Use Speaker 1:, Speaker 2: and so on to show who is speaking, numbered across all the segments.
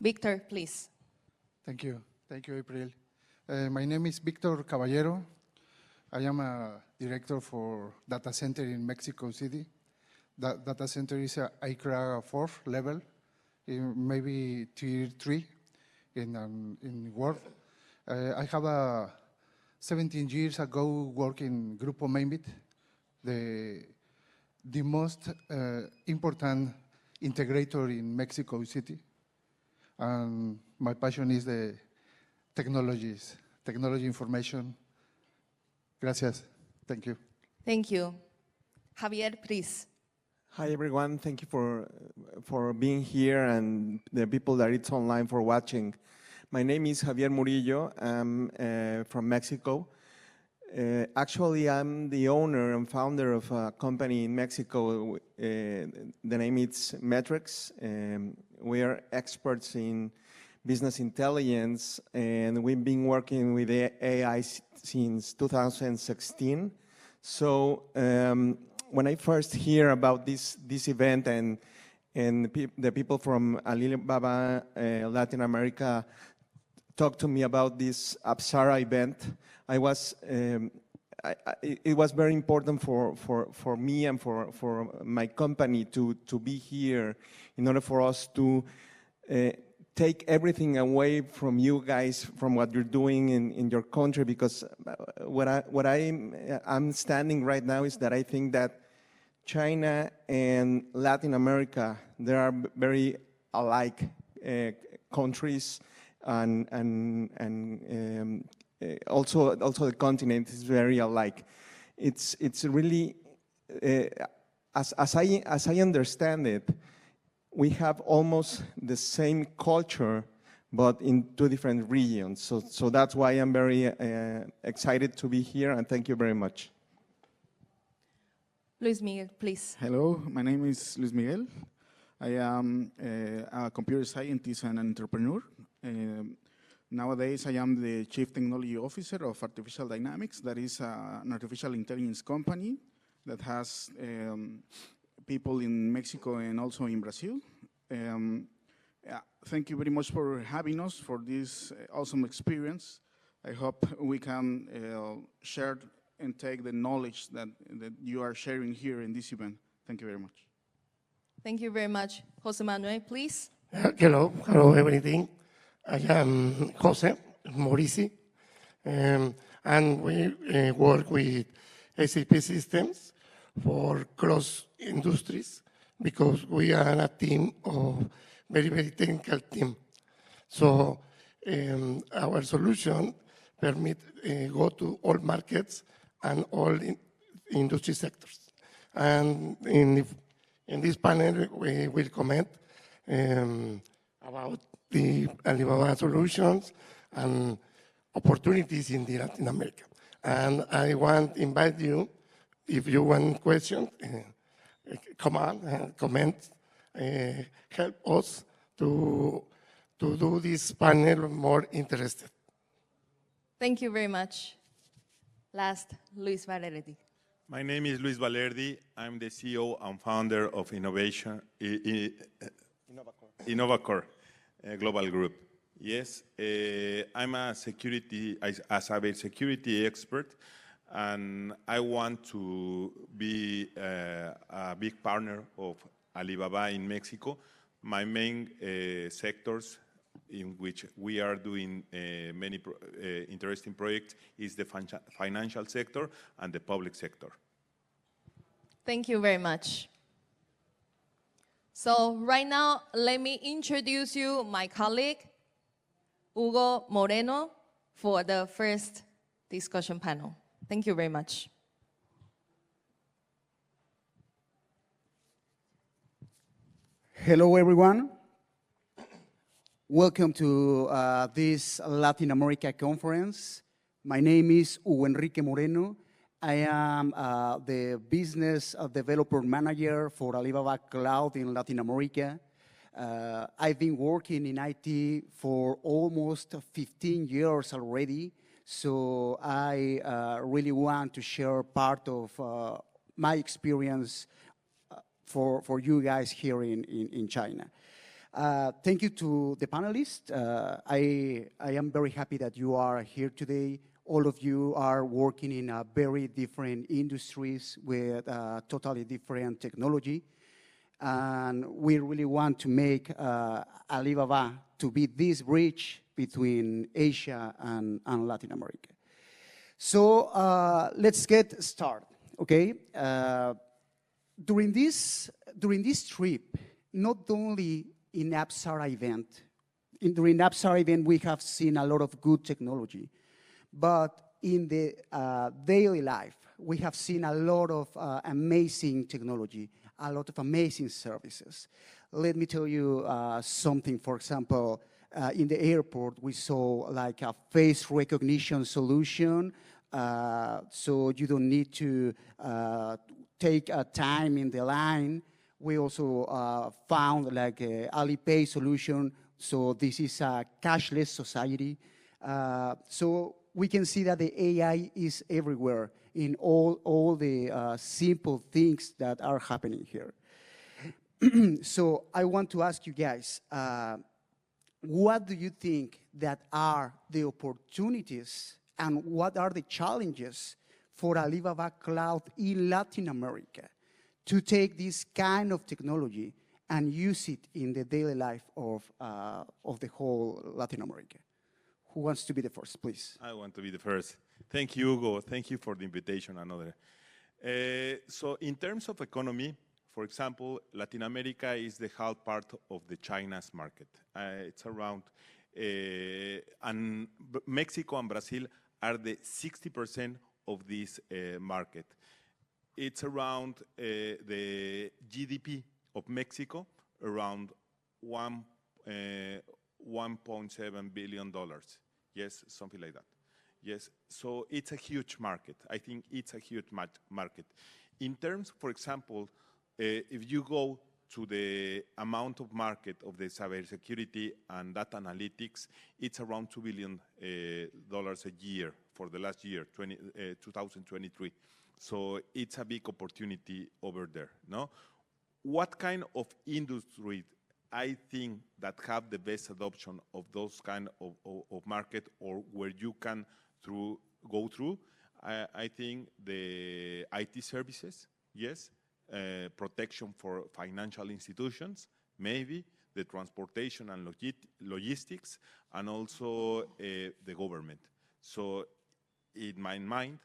Speaker 1: Victor, please.
Speaker 2: Thank you. Thank you, April. My name is Victor Caballero. I am a director for data center in Mexico City. That data center is a ICRA 4 level, maybe tier 3 in world. I have 17 years ago working Grupo Mainbit, the most important integrator in Mexico City. And my passion is the technology information. Gracias. Thank you.
Speaker 1: Thank you. Javier, please.
Speaker 3: Hi, everyone. Thank you for being here and the people that it's online for watching. My name is Javier Murillo. I'm from Mexico. Actually, I'm the owner and founder of a company in Mexico. The name is Metrics. We are experts in business intelligence, and we've been working with AI since 2016. So when I first hear about this event and the people from Alibaba Latin America talked to me about this Apsara event, it was very important for me and for my company to be here in order for us to take everything away from you guys, from what you're doing in your country, because what I'm standing right now is that I think that China and Latin America, they are very alike countries, and also the continent is very alike. It's really, as I understand it, we have almost the same culture, but in two different regions. So that's why I'm very excited to be here, and thank you very much.
Speaker 1: Luis Miguel, please.
Speaker 4: Hello, my name is Luis Miguel. I am a computer scientist and an entrepreneur. Nowadays, I am the Chief Technology Officer of Artificial Dynamics. That is an artificial intelligence company that has people in Mexico and also in Brazil. Thank you very much for having us for this awesome experience. I hope we can share and take the knowledge that you are sharing here in this event. Thank you very much.
Speaker 1: Thank you very much. Jose Manuel, please.
Speaker 5: Hello, everything. I am Jose Maurici, and we work with SAP systems for cross industries because we are a team of very technical team. So our solution permit go to all markets and all industry sectors. And in this panel, we will comment about the Alibaba solutions and opportunities in the Latin America. And I want to invite you, if you want questions, come on, comment, help us to do this panel more interested.
Speaker 1: Thank you very much. Last, Luis Valerdi.
Speaker 6: My name is Luis Valerdi. I'm the CEO and founder of Innovacore Global Group. Yes, I'm a security expert, and I want to be a big partner of Alibaba in Mexico. My main sectors in which we are doing many interesting projects is the financial sector and the public sector.
Speaker 1: Thank you very much. So right now, let me introduce you my colleague, Hugo Moreno, for the first discussion panel. Thank you very much.
Speaker 7: Hello, everyone. Welcome to this Latin America conference. My name is Hugo Enrique Moreno. I am the business developer manager for Alibaba Cloud in Latin America. I've been working in IT for almost 15 years already, so I really want to share part of my experience for you guys here in China. Thank you to the panelists. I am very happy that you are here today. All of you are working in very different industries with totally different technology. And we really want to make Alibaba to be this bridge between Asia and Latin America. So let's get started, okay? During this trip, not only in Apsara event, during Apsara event we have seen a lot of good technology, but in the daily life, we have seen a lot of amazing technology, a lot of amazing services. Let me tell you something. For example, in the airport, we saw like a face recognition solution, so you don't need to take time in the line. We also found like a Alipay solution, so this is a cashless society. So we can see that the AI is everywhere in all the simple things that are happening here. So I want to ask you guys, what do you think that are the opportunities and what are the challenges for Alibaba Cloud in Latin America to take this kind of technology and use it in the daily life of the whole Latin America? Who wants to be the first, please?
Speaker 6: I want to be the first. Thank you, Hugo. Thank you for the invitation. So in terms of economy, for example, Latin America is the half part of the China's market. It's around, and Mexico and Brazil are the 60% of this market. It's around the GDP of Mexico, around $1.7 billion. Yes, something like that. Yes, so it's a huge market. I think it's a huge market. In terms, for example, if you go to the amount of market of the cybersecurity and data analytics, it's around $2 billion a year for the last year, 2023. So it's a big opportunity over there, no? What kind of industry I think that have the best adoption of those kind of market, or where you can go through? I think the IT services, yes, protection for financial institutions, maybe the transportation and logistics, and also the government. So in my mind,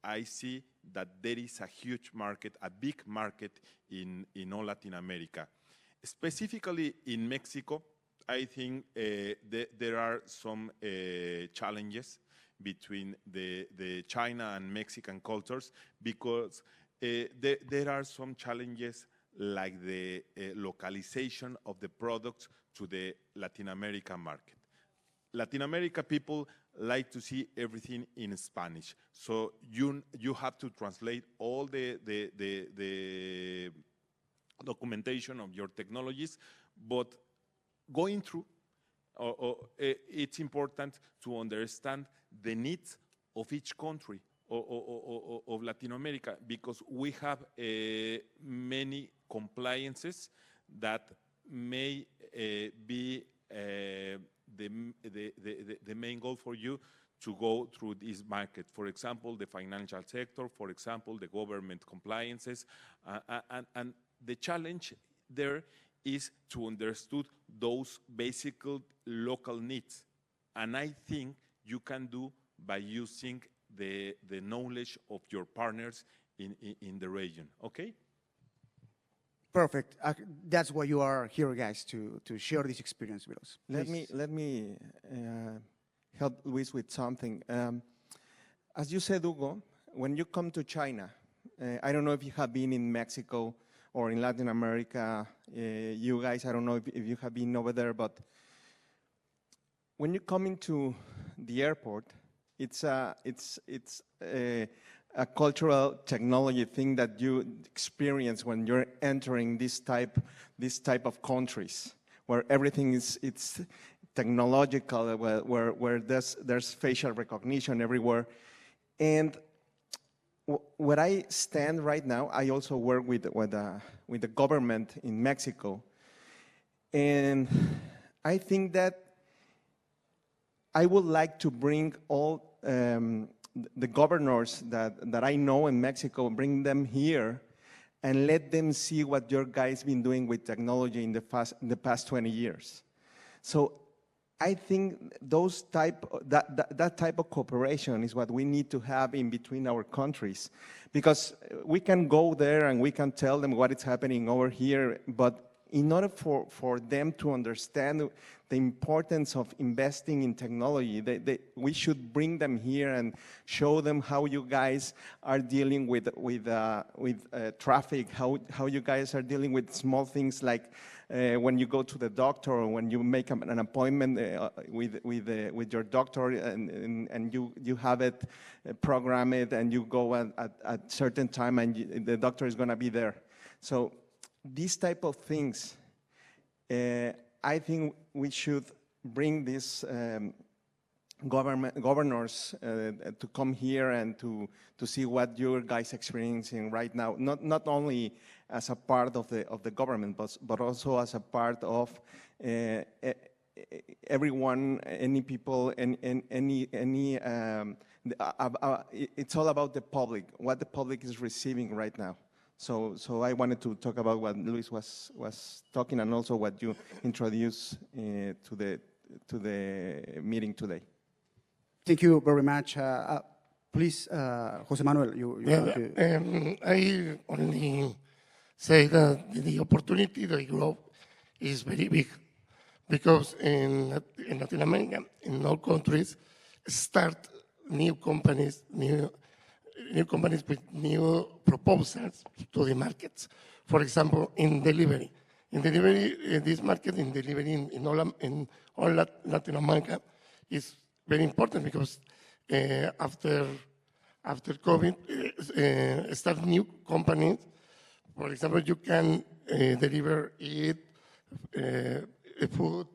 Speaker 6: I see that there is a huge market, a big market in all Latin America. Specifically in Mexico, I think there are some challenges between the China and Mexican cultures, because there are some challenges like the localization of the products to the Latin American market. Latin America people like to see everything in Spanish, so you have to translate all the documentation of your technologies, but going through, it's important to understand the needs of each country of Latin America, because we have many compliances that may be the main goal for you to go through this market. For example, the financial sector, for example, the government compliances, and the challenge there is to understand those basic local needs. And I think you can do by using the knowledge of your partners in the region, okay?
Speaker 7: Perfect. That's why you are here, guys, to share this experience with us.
Speaker 3: Let me help Luis with something. As you said, Hugo, when you come to China, I don't know if you have been in Mexico or in Latin America, you guys, I don't know if you have been over there, but when you come into the airport, it's a cultural technology thing that you experience when you're entering this type of countries, where everything it's technological, where there's facial recognition everywhere. And where I stand right now, I also work with the government in Mexico. And I think that I would like to bring all the governors that I know in Mexico, bring them here and let them see what your guys been doing with technology in the past 20 years. So I think that type of cooperation is what we need to have in between our countries, because we can go there and we can tell them what is happening over here, but in order for them to understand the importance of investing in technology, we should bring them here and show them how you guys are dealing with traffic, how you guys are dealing with small things like when you go to the doctor or when you make an appointment with your doctor and you have it programmed and you go at certain time and the doctor is going to be there. So these type of things, I think we should bring these governors to come here and to see what your guys experiencing right now, not only as a part of the government, but also as a part of everyone, any people, it's all about the public, what the public is receiving right now. So I wanted to talk about what Luis was talking and also what you introduced to the meeting today.
Speaker 7: Thank you very much. Please, Jose Manuel,
Speaker 5: I only say that the opportunity, the growth is very big, because in Latin America, in all countries, start new companies with new proposals to the markets. For example, in delivery. In delivery, this market in delivery in all Latin America is very important, because after COVID, start new companies. For example, you can deliver food,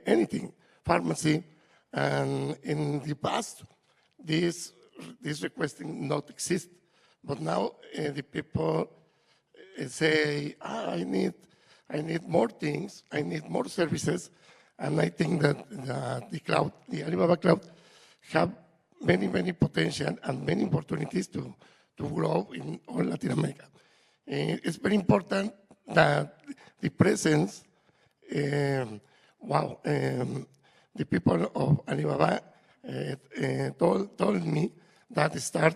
Speaker 5: anything, pharmacy. And in the past, this requesting not exist, but now the people say, I need more things, I need more services, and I think that the Alibaba Cloud, have many potential and many opportunities to grow in all Latin America. It's very important that the presence, the people of Alibaba told me that start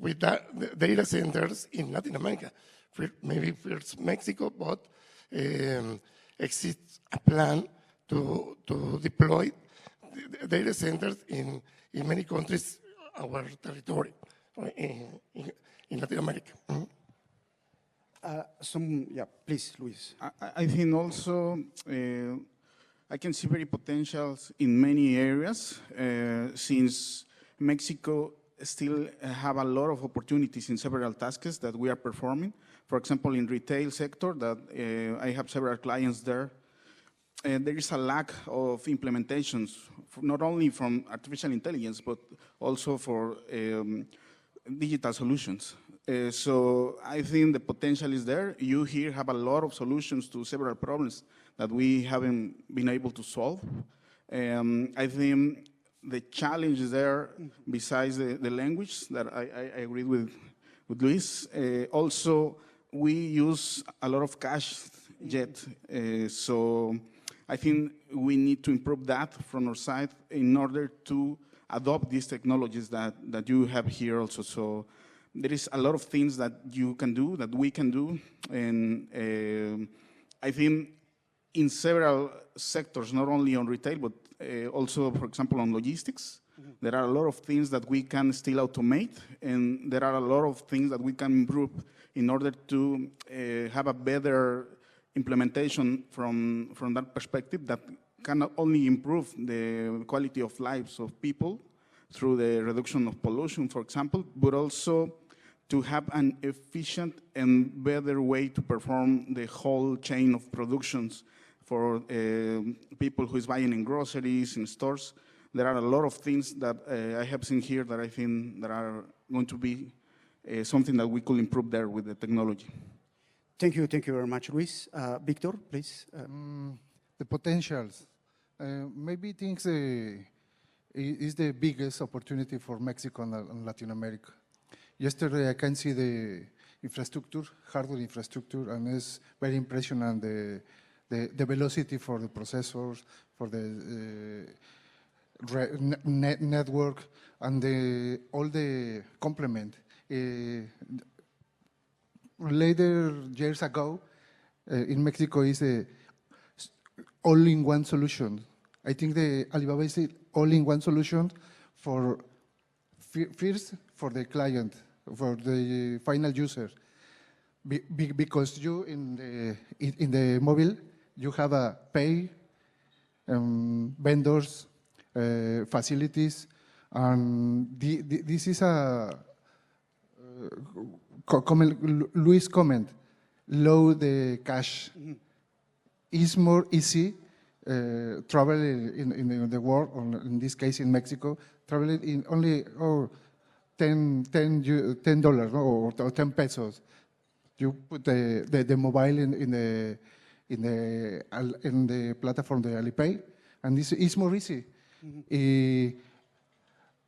Speaker 5: with data centers in Latin America. Maybe first Mexico, but exists a plan to deploy data centers in many countries, our territory, in Latin America.
Speaker 7: Please, Luis.
Speaker 4: I think also I can see very potentials in many areas, since Mexico still have a lot of opportunities in several tasks that we are performing. For example, in retail sector, that I have several clients there. There is a lack of implementations, not only from artificial intelligence, but also for digital solutions. So I think the potential is there. You here have a lot of solutions to several problems that we haven't been able to solve. I think the challenge is there, besides the language, that I agree with Luis. Also, we use a lot of cash yet, so I think we need to improve that from our side in order to adopt these technologies that you have here also. So there is a lot of things that you can do, that we can do, and I think in several sectors, not only on retail, but also, for example, on logistics, there are a lot of things that we can still automate, and there are a lot of things that we can improve in order to have a better implementation from that perspective, that can not only improve the quality of lives of people through the reduction of pollution, for example, but also to have an efficient and better way to perform the whole chain of productions for people who is buying in groceries, in stores. There are a lot of things that I have seen here that I think that are going to be something that we could improve there with the technology.
Speaker 7: Thank you very much, Luis. Victor, please.
Speaker 2: The potentials. Maybe things is the biggest opportunity for Mexico and Latin America. Yesterday, I can see the infrastructure, hardware infrastructure, and it's very impressionant, the velocity for the processors, for the network, and all the complement. Later, years ago, in Mexico is a all-in-one solution. I think the Alibaba is the all-in-one solution for first for the client, for the final user, because you in the mobile you have a pay, vendors, facilities, and this is a Luis comment. Low the cash. It's more easy travel in the world, or in this case in Mexico, traveling in only $10 or 10 pesos. You put the mobile in the platform, the Alipay, and this is more easy.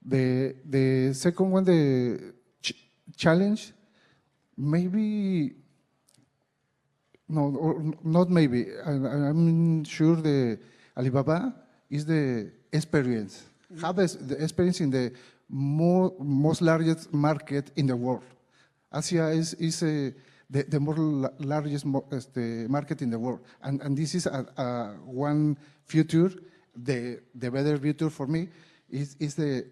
Speaker 2: The second one, the challenge, maybe. No, or not maybe. I'm sure the Alibaba is the experience. Have the experience in the most largest market in the world. Asia is the more largest market in the world, and this is one future. The better future for me is the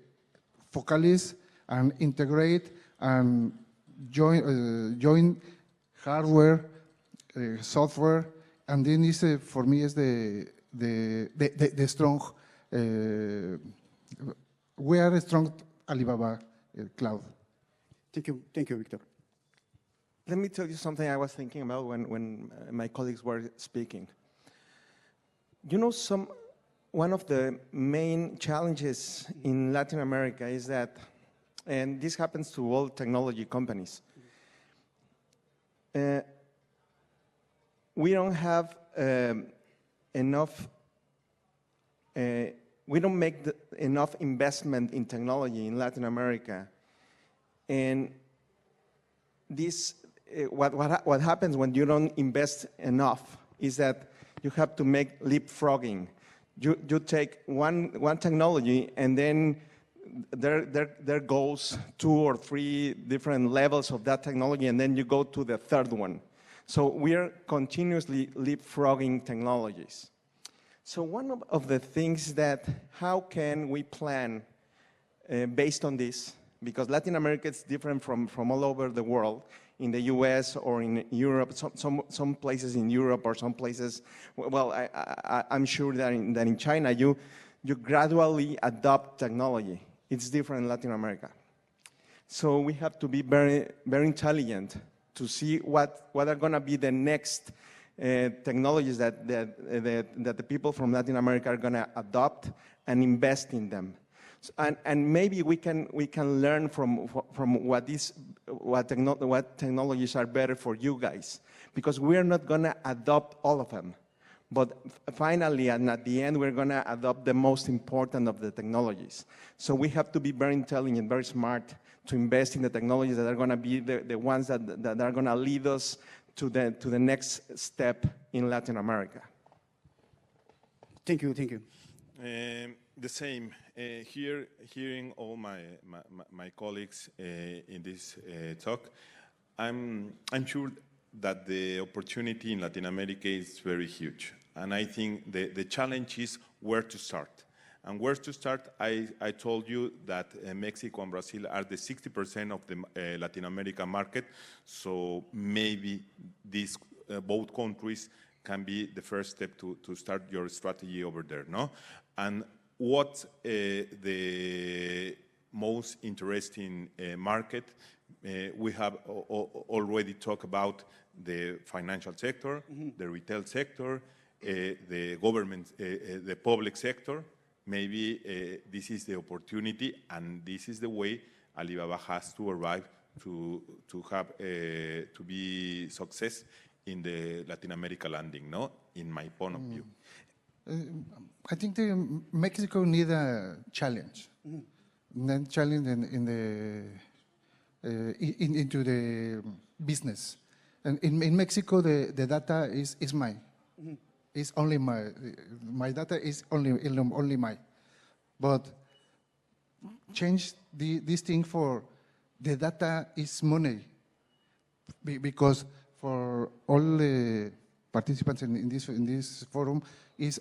Speaker 2: focalize and integrate and join hardware. Software, and then is for me is the strong. We are a strong Alibaba Cloud.
Speaker 7: Thank you, Victor.
Speaker 3: Let me tell you something I was thinking about when my colleagues were speaking. You know, one of the main challenges in Latin America is that, and this happens to all technology companies, we don't have enough, we don't make enough investment in technology in Latin America. And this, what happens when you don't invest enough is that you have to make leapfrogging. You take one technology, and then there goes 2 or 3 different levels of that technology, and then you go to the third one. So we are continuously leapfrogging technologies. So one of the things that, how can we plan based on this? Because Latin America is different from all over the world. In the US or in Europe, some places in Europe or some places, well, I'm sure that in China, you gradually adopt technology. It's different in Latin America. So we have to be very, very intelligent to see what are going to be the next technologies that the people from Latin America are going to adopt and invest in them. So, and maybe we can learn from what technologies are better for you guys, because we are not going to adopt all of them. But finally, and at the end, we're going to adopt the most important of the technologies. So we have to be very intelligent, very smart to invest in the technologies that are going to be the ones that are going to lead us to the next step in Latin America.
Speaker 7: Thank you.
Speaker 6: The same. Hearing all my colleagues in this talk, I'm sure that the opportunity in Latin America is very huge. And I think the challenge is where to start. And where to start, I told you that Mexico and Brazil are the 60% of the Latin American market. So maybe these both countries can be the first step to start your strategy over there, no? And what the most interesting market, we have already talked about the financial sector, the retail sector, the government, the public sector. Maybe this is the opportunity, and this is the way Alibaba has to arrive to be success in the Latin America landing, no? In my point of view.
Speaker 2: I think Mexico need a challenge. Then challenge into the business. And in Mexico, the data is mine. It's only my data is only mine. But change this thing for the data is money. Because for all the participants in this forum is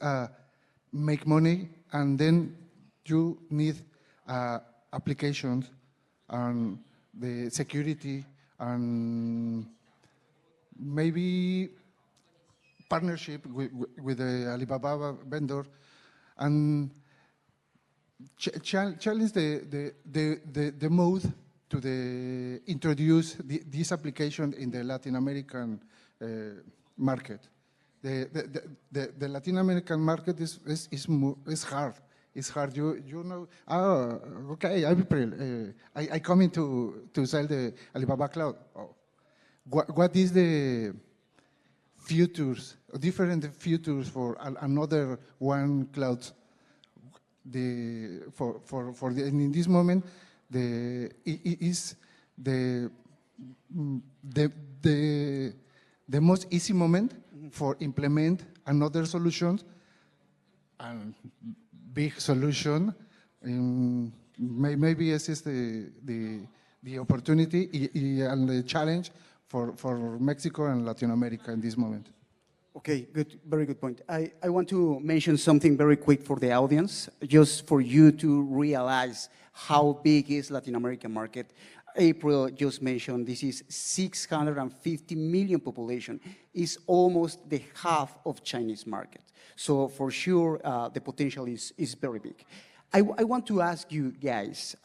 Speaker 2: make money, and then you need applications and the security and maybe partnership with the Alibaba vendor, and challenge the mode to introduce this application in the Latin American market. The Latin American market is hard. It's hard. You know. Oh, okay. I come in to sell the Alibaba Cloud. Oh. What is the futures? Different futures for another one cloud. In this moment, is the most easy moment for implement another solution, and big solution. Maybe this is the opportunity and the challenge for Mexico and Latin America in this moment.
Speaker 7: Okay, good, very good point. I want to mention something very quick for the audience, just for you to realize how big is Latin American market. April just mentioned this is 650 million population. It's almost the half of Chinese market. So for sure, the potential is very big. I want to ask you guys,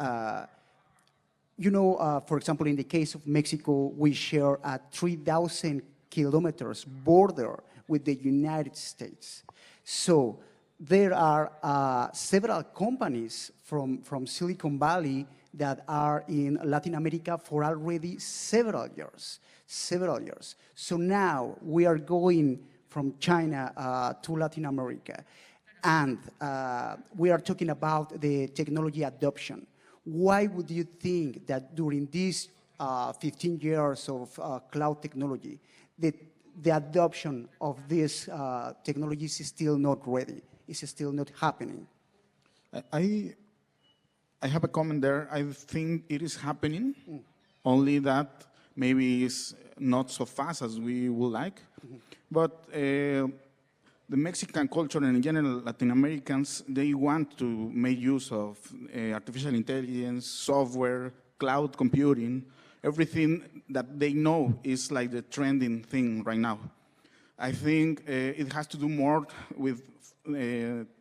Speaker 7: you know, for example, in the case of Mexico, we share a 3,000 kilometers border with the United States. So there are several companies from Silicon Valley that are in Latin America for already several years. So now we are going from China to Latin America, and we are talking about the technology adoption. Why would you think that during these 15 years of cloud technology, the adoption of this technologies is still not ready? It's still not happening?
Speaker 4: I have a comment there. I think it is happening, only that maybe it's not so fast as we would like. But the Mexican culture and in general Latin Americans, they want to make use of artificial intelligence, software, cloud computing, everything that they know is like the trending thing right now. I think it has to do more with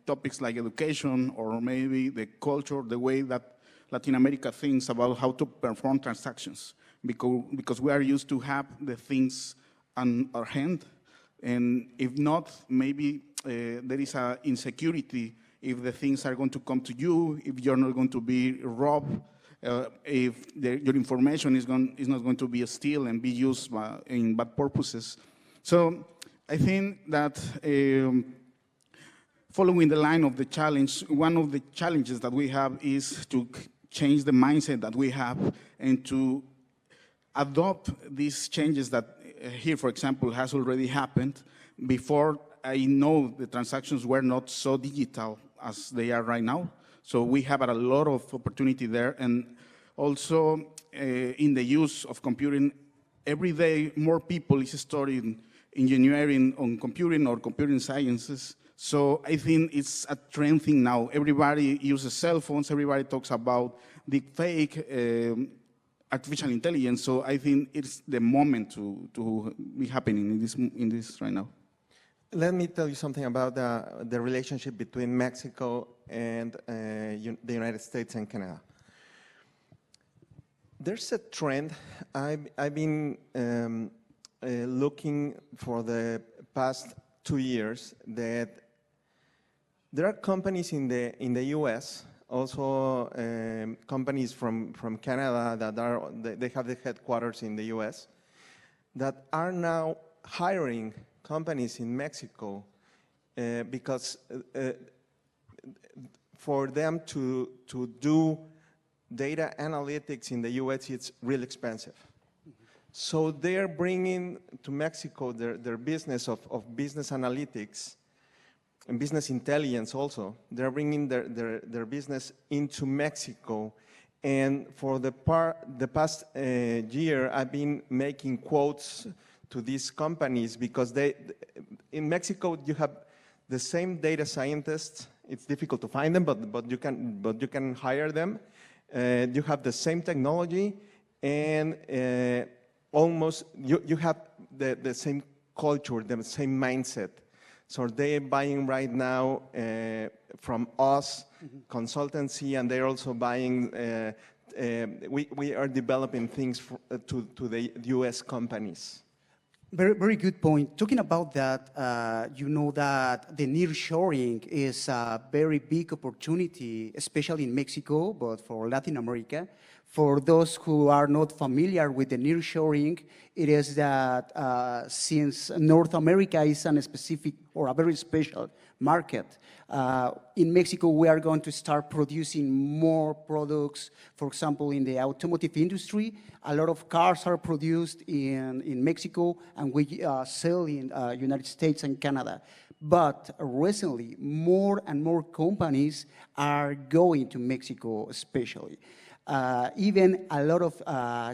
Speaker 4: topics like education, or maybe the culture, the way that Latin America thinks about how to perform transactions, because we are used to have the things on our hand, and if not, maybe there is an insecurity if the things are going to come to you, if you're not going to be robbed, if your information is not going to be stolen and be used in bad purposes. So I think that following the line of the challenge, one of the challenges that we have is to change the mindset that we have and to adopt these changes that here, for example, has already happened. Before, I know the transactions were not so digital as they are right now. So we have a lot of opportunity there. And also in the use of computing, every day more people is studying engineering on computing or computing sciences. So I think it's a trend thing now. Everybody uses cell phones. Everybody talks about deep fake, artificial intelligence. So I think it's the moment to be happening in this right now.
Speaker 3: Let me tell you something about the relationship between Mexico and the United States and Canada. There's a trend. I've been looking for the past 2 years that there are companies in the U.S., also companies from Canada that they have the headquarters in the U.S., that are now hiring companies in Mexico because for them to do data analytics in the US, it's really expensive. So they're bringing to Mexico their business of business analytics and business intelligence also. They're bringing their business into Mexico. And for the past year, I've been making quotes to these companies because in Mexico, you have the same data scientists. It's difficult to find them, but you can hire them. You have the same technology, and almost you have the same culture, the same mindset. So they're buying right now from us, consultancy, and they're also buying, we are developing things to the US companies.
Speaker 7: Very, very good point. Talking about that, you know that the nearshoring is a very big opportunity, especially in Mexico, but for Latin America. For those who are not familiar with the nearshoring, it is that since North America is a specific or a very special market, in Mexico we are going to start producing more products. For example, in the automotive industry, a lot of cars are produced in Mexico, and we sell in United States and Canada. But recently, more and more companies are going to Mexico especially. Even a lot of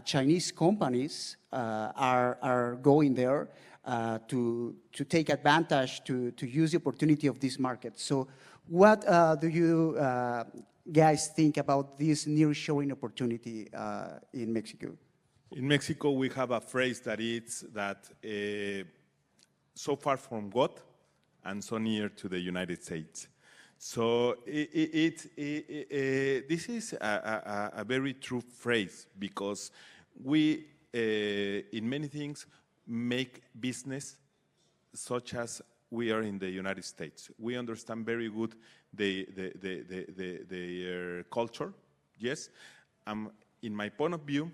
Speaker 7: Chinese companies are going there to take advantage, to use the opportunity of this market. So what do you guys think about this nearshoring opportunity in Mexico?
Speaker 6: In Mexico, we have a phrase that it's so far from God and so near to the United States. So this is a very true phrase because we, in many things, make business such as we are in the United States. We understand very good their culture, yes. In my point of view,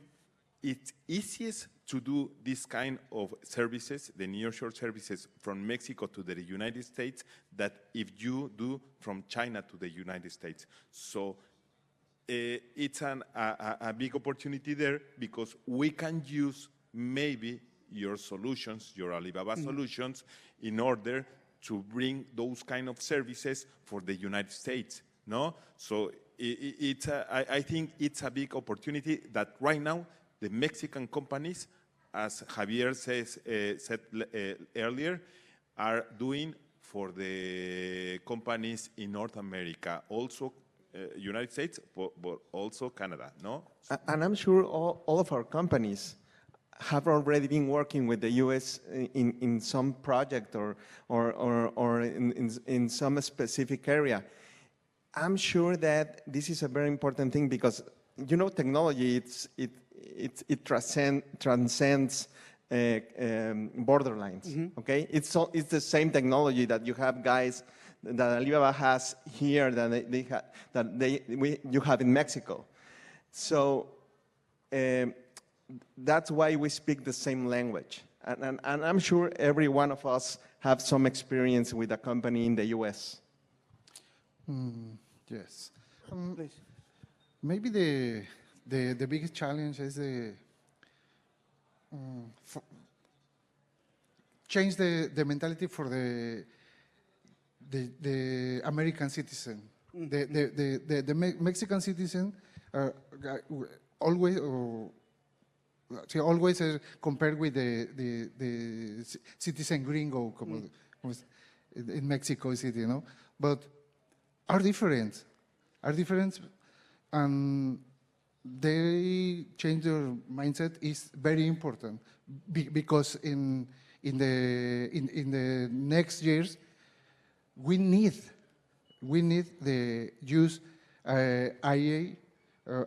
Speaker 6: it's easiest to do this kind of services, the nearshore services from Mexico to the United States, that if you do from China to the United States. So it's a big opportunity there because we can use maybe your solutions, your Alibaba solutions, in order to bring those kind of services for the United States, no? So I think it's a big opportunity that right now the Mexican companies, as Javier said earlier, are doing for the companies in North America, also United States, but also Canada, no?
Speaker 3: And I'm sure all of our companies have already been working with the US in some project or in some specific area. I'm sure that this is a very important thing because, you know, technology, it transcends borderlines, okay? It's the same technology that you have guys, that Alibaba has here, you have in Mexico. So that's why we speak the same language. And I'm sure every one of us have some experience with a company in the US.
Speaker 2: Yes. Maybe the biggest challenge is change the mentality for the American citizen. The Mexican citizen always compared with the citizen gringo in Mexico City, you know, but are different, and they change their mindset is very important because in the next years we need the use IA,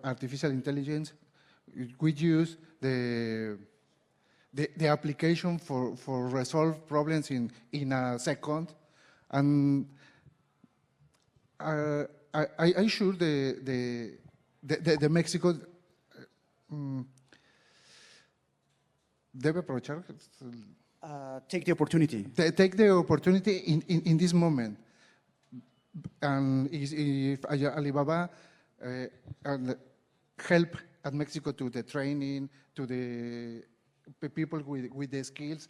Speaker 2: artificial intelligence. We use the application for resolve problems in a second, and I sure the Mexico debe aprovechar.
Speaker 7: take the opportunity.
Speaker 2: Take the opportunity in this moment. And if Alibaba and help at Mexico to the training, to the people with the skills,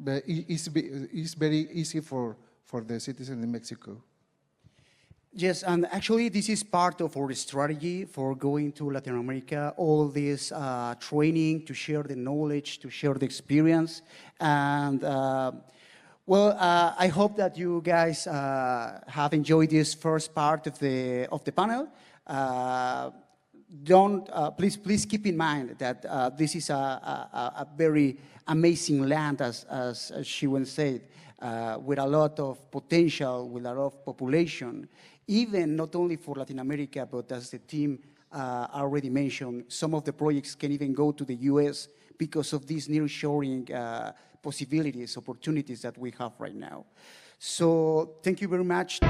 Speaker 2: but it's very easy for the citizens in Mexico.
Speaker 7: Yes, and actually this is part of our strategy for going to Latin America, all this training to share the knowledge, to share the experience. And well, I hope that you guys have enjoyed this first part of the panel. Please keep in mind that this is a very amazing land, as she once said, with a lot of potential, with a lot of population, even not only for Latin America, but as the team already mentioned, some of the projects can even go to the US because of these nearshoring possibilities, opportunities that we have right now. So thank you very much.